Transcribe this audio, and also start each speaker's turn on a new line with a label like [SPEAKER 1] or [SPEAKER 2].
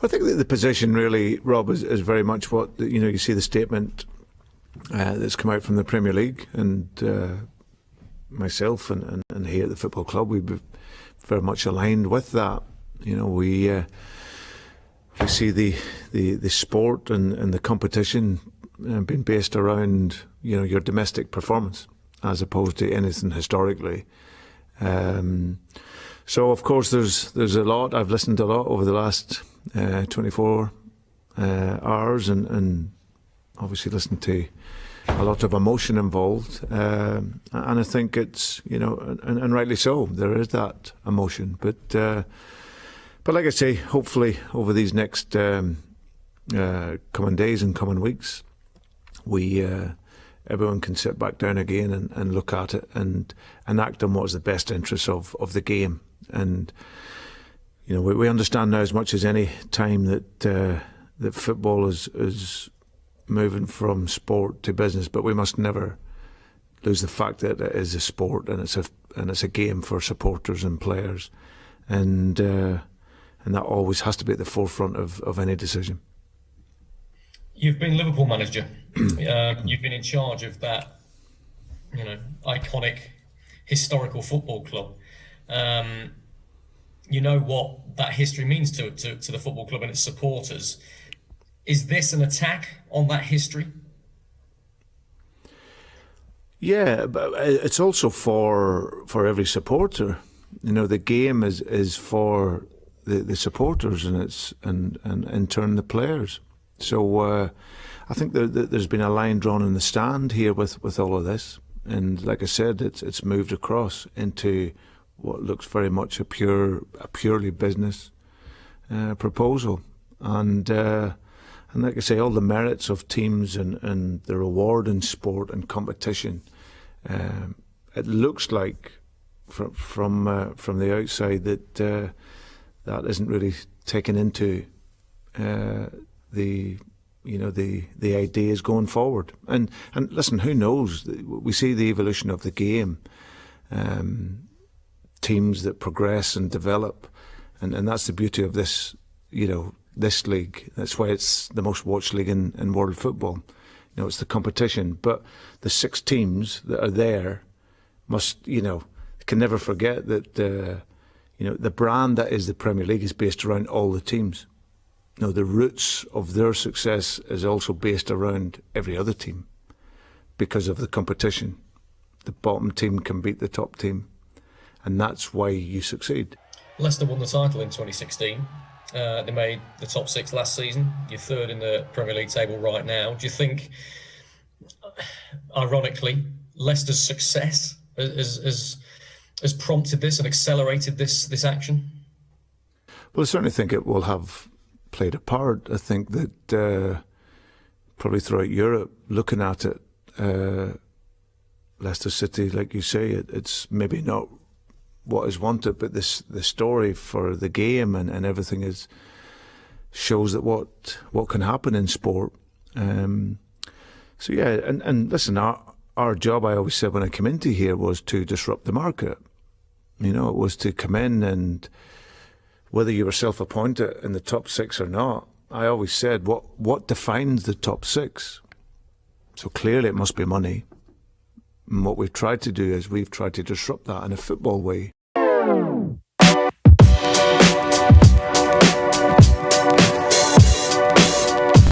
[SPEAKER 1] I think that the position really, Rob, is very much what, you see the statement that's come out from the Premier League, and myself and here at the football club, we've been very much aligned with that. We see the sport and the competition being based around your domestic performance as opposed to anything historically. So of course there's a lot. I've listened a lot over the last 24 hours and obviously listened to a lot of emotion involved, and I think it's and rightly so. There is that emotion, but like I say, hopefully over these next coming days and coming weeks, everyone can sit back down again and look at it and act on what's the best interests of the game. And we understand now as much as any time that football is moving from sport to business, but we must never lose the fact that it is a sport and it's a game for supporters and players, and that always has to be at the forefront of any decision.
[SPEAKER 2] You've been Liverpool manager. You've been in charge of that, iconic, historical football club. You know what that history means to the football club and its supporters. Is this an attack on that history?
[SPEAKER 1] Yeah, but it's also for every supporter. The game is for the supporters, and it's and in turn the players. So I think there's been a line drawn in the stand here with all of this, and like I said, it's moved across into what looks very much a purely business proposal, and like I say, all the merits of teams and the reward in sport and competition. It looks like from the outside that that isn't really taken into the ideas going forward. And listen, who knows? We see the evolution of the game, teams that progress and develop, and that's the beauty of this, this league. That's why it's the most watched league in world football. It's the competition, but the 6 teams that are there must, can never forget that the brand that is the Premier League is based around all the teams. The roots of their success is also based around every other team because of the competition. The bottom team can beat the top team, and that's why you succeed.
[SPEAKER 2] Leicester won the title in 2016. They made the top 6 last season. You're 3rd in the Premier League table right now. Do you think, ironically, Leicester's success has prompted this and accelerated this action?
[SPEAKER 1] Well, I certainly think it will have played a part. I think that probably throughout Europe, looking at it, Leicester City, like you say, it's maybe not what is wanted, but the story for the game and everything shows that what can happen in sport. So yeah, and listen, our job, I always said when I came into here, was to disrupt the market. It was to come in, and whether you were self-appointed in the top 6 or not, I always said what defines the top 6. So clearly it must be money. And what we've tried to do is we've tried to disrupt that in a football way.